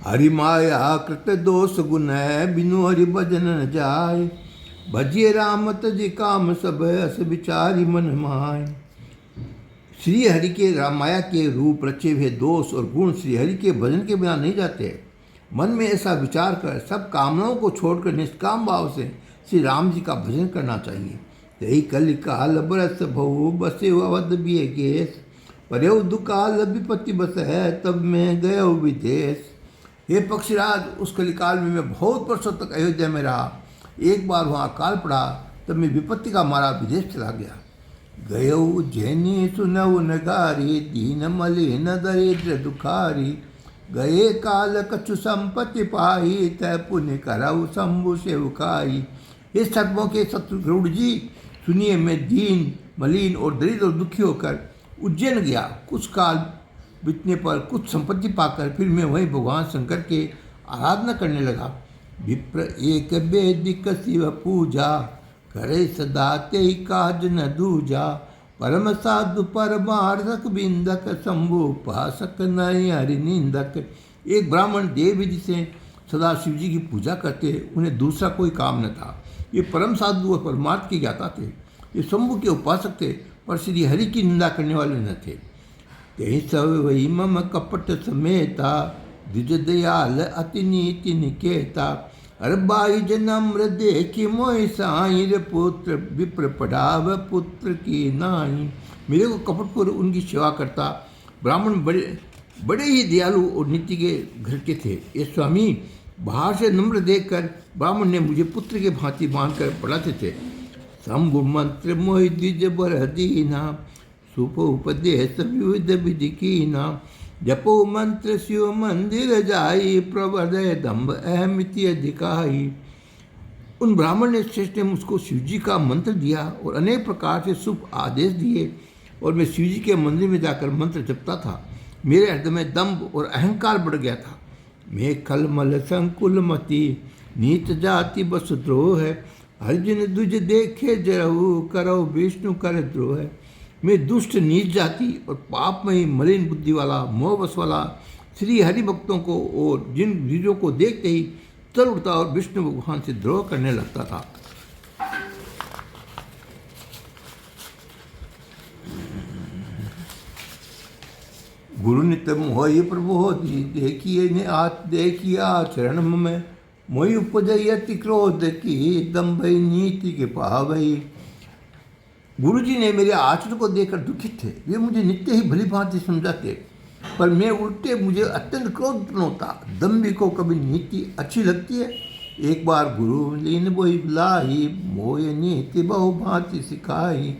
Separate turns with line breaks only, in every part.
हरि माया कृत दोष गुण बिनु हरि भजन न जाय। भजिए राम तज काम सब अस विचारी मन माय। श्री हरि के राम माया के रूप रचे हुए दोष और गुण श्री हरि के भजन के बिना नहीं जाते। मन में ऐसा विचार कर सब कामनाओं को छोड़कर निष्काम भाव से श्री राम जी का भजन करना चाहिए। यही कल काल बरस भऊ बसे अवध बिये केस। पर्यव दुकाल विपत्ति बस है तब मैं गया विदेश। हे पक्षीराज, उस कलिकाल में मैं बहुत वर्षों तक अयोध्या में रहा। एक बार वहाँ अकाल पड़ा तब मैं विपत्ति का मारा विदेश चला गया। गयो उज्जैनी सुनऊ नगारी दीन मलिन दरिद्र दुखारी। गए काल कछु संपत्ति पाई तय पुण्य करऊ शंभु सेवकाई। इस सर्पों के शत्रु गरुड़ जी, सुनिए, मैं दीन मलिन और दरिद्र और दुखी होकर उज्जैन गया। कुछ काल बीतने पर कुछ संपत्ति पाकर फिर मैं वहीं भगवान शंकर के आराधना करने लगा। विप्र एक वेदिक शिव पूजा करे सदा ते काज न दूजा। परम साधु परमार्थक बिंदक शंभु उपासक नय हरि निंदक। एक ब्राह्मण देव जी से सदा शिव जी की पूजा करते, उन्हें दूसरा कोई काम न था। ये परम साधु और परमार्थ के ज्ञाता थे। ये शंभु के उपासक थे पर श्री हरि की निंदा करने वाले न थे। ते सब वही मम कपट समेता द्विज दयाल अति नीति निकेता। हर बाई जन्म देखी मोहि साई रे पुत्र विप्र पढ़ाव पुत्र की नाई। मेरे को कपटपुर उनकी सेवा करता ब्राह्मण बड़े ही दयालु और नीति के घर के थे। ये स्वामी बाहर से नम्र देखकर ब्राह्मण ने मुझे पुत्र के भांति बांधकर पढ़ाते थे। शंभु मंत्र मोहि द्विज बर दीना सुपोपदेश विविध विधि कीना। जपो मंत्र शिव मंदिर जाई प्रबदय दम्भ अहमिति अधिकाई। उन ब्राह्मण ने श्रेष्ठ ने मुझको शिव जी का मंत्र दिया और अनेक प्रकार से शुभ आदेश दिए और मैं शिव जी के मंदिर में जाकर मंत्र जपता था। मेरे हृदय में दम्भ और अहंकार बढ़ गया था। मैं खलमल संकुल मति नीच जाति बस द्रोह है। अर्जुन दुज देखे जरहु करो विष्णु कर द्रोह है। मैं दुष्ट नीच जाति और पापमयी मलिन बुद्धि वाला मोहवश वाला श्री हरि भक्तों को और जिन द्विजों को देखते ही चल उठता और विष्णु भगवान से द्रोह करने लगता था। गुरु नित्य मोहि प्रबोधि देखिए ने देखिए आचरण में। मोहि उपजई अति क्रोध की दम्भ नीति के पावई। गुरुजी ने मेरे आचरण को देखकर दुखित थे। वे मुझे नित्य ही भली भांति समझाते पर मैं उल्टे मुझे अत्यंत क्रोध उत्पन्न होता। दम्भी को कभी नीति अच्छी लगती है। एक बार गुरु लीन बोई बुलाई मोय नीति बहु भांति सिखाई।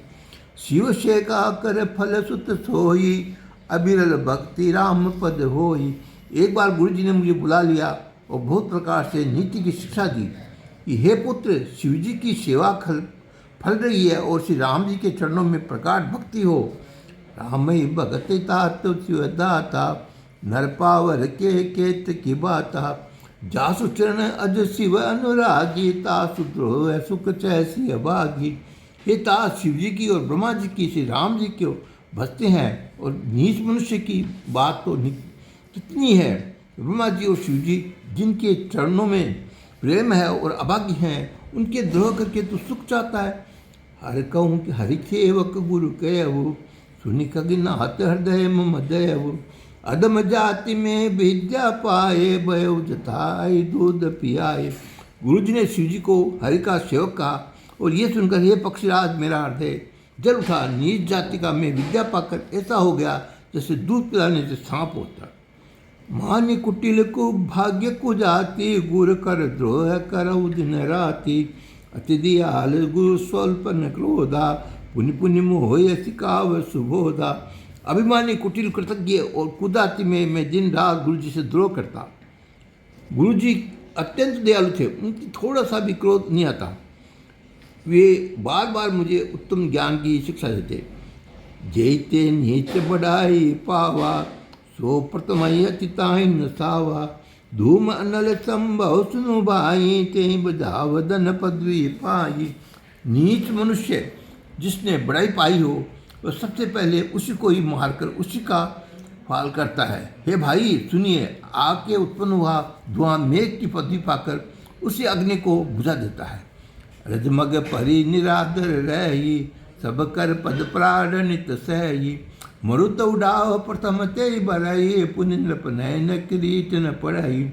शिव शेखा कर फल सुत सोई अबिरल भक्ति राम पद होई। एक बार गुरुजी ने मुझे बुला लिया और बहुत प्रकार से नीति की शिक्षा दी कि हे पुत्र, शिव जी की सेवा फल रही है और श्री राम जी के चरणों में प्रगाढ़ भक्ति हो। राम ही भगत तात शिव दाता नर पावर के केत की बाता। जासु चरण अज शिव अनुरागी तासु द्रोह सुख चैसी अभागी। ये तास शिव जी की और ब्रह्मा जी की श्री राम जी को भजते हैं और नीच मनुष्य की बात तो कितनी है। ब्रह्मा जी और शिव जी जिनके चरणों में प्रेम है और अभागी हैं उनके द्रोह करके तो सुख चाहता है। हर कहूँ कि हरि सेवक गुरु कहु सुनि खगिनाथ हृदय मम दयु। अदम जाति में विद्या पाए भयो जताई दूध पियाए। गुरु जी ने शिव जी को हरि का सेवक कहा और ये सुनकर हे पक्षीराज, मेरा हृदय जल उठा। नीच जाति का मैं विद्या पाकर ऐसा हो गया जैसे दूध पिलाने से सांप होता। मानी कुटिल को भाग्य को जाति गुरु कर द्रोह करऊ दिन राति। अति दयाल गुरु स्वल्प न क्रोधा पुण्य पुण्य मोह सिकाव सुबोधा। अभिमानी कुटिल कृतज्ञ और कुदाति में मैं दिन रात गुरु जी से द्रोह करता। गुरु जी अत्यंत दयालु थे, उनकी थोड़ा सा भी क्रोध नहीं आता। वे बार बार मुझे उत्तम ज्ञान की शिक्षा देते। जैते नीच बढ़ाई पावा सो प्रथम अतिताई न सावा। धूम अनल संभव सुनु भाई ते बजाव धन पदवी पाई। नीच मनुष्य जिसने बड़ाई पाई हो वह सबसे पहले उसी को ही मारकर उसी का पाल करता है। हे भाई सुनिए, आग के उत्पन्न हुआ धुआं मेघ की पदवी पाकर उसी अग्नि को बुझा देता है। रजमग परि निरादर रही, सब कर पद प्राणित सही। मरुत उड़ाव प्रथम ते बराई, पुण्य नृप नयन किरीट न पढ़ाई।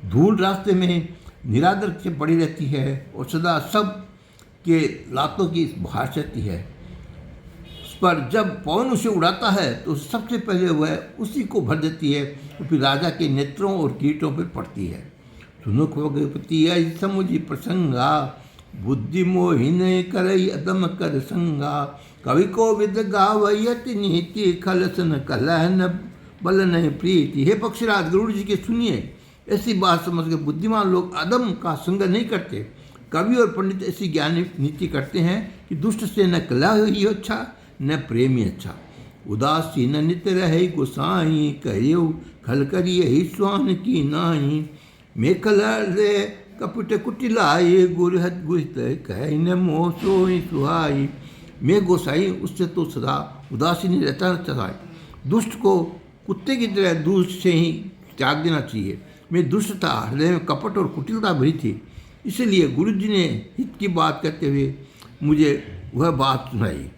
धूल रास्ते में निरादर से पड़ी रहती है और सदा सब के लातों की बहार रहती है। उस पर जब पवन उसे उड़ाता है तो सबसे पहले वह उसी को भर देती है और फिर राजा के नेत्रों और कीटों पर पड़ती है। सुनो खगपति ऐ समुझि प्रसंगा, बुद्धि मोहिन करई अदम कर संगा। कवि को विद गावयति नीति, खलसन कलह न बल नहीं प्रीति। हे पक्षीराज, गरुड़ जी के सुनिए, ऐसी बात समझ कर बुद्धिमान लोग अदम का संग नहीं करते। कवि और पंडित ऐसी ज्ञानी नीति करते हैं कि दुष्ट से न कलह ही अच्छा न प्रेम ही अच्छा। उदासीन नित रहे गोसाई, कहियो खल करिए ही स्वान की नाई। मेखल रे कपट कुटिलाई, गुरहत गुहित कह न मोह सोई सुहाई। मैं गोसाई उससे तो सदा उदासीन रहता है। दुष्ट को कुत्ते की तरह दूर से ही त्याग देना चाहिए। मैं दुष्ट था, हृदय में कपट और कुटिलता भरी थी, इसलिए गुरु जी ने हित की बात करते हुए मुझे वह बात सुनाई।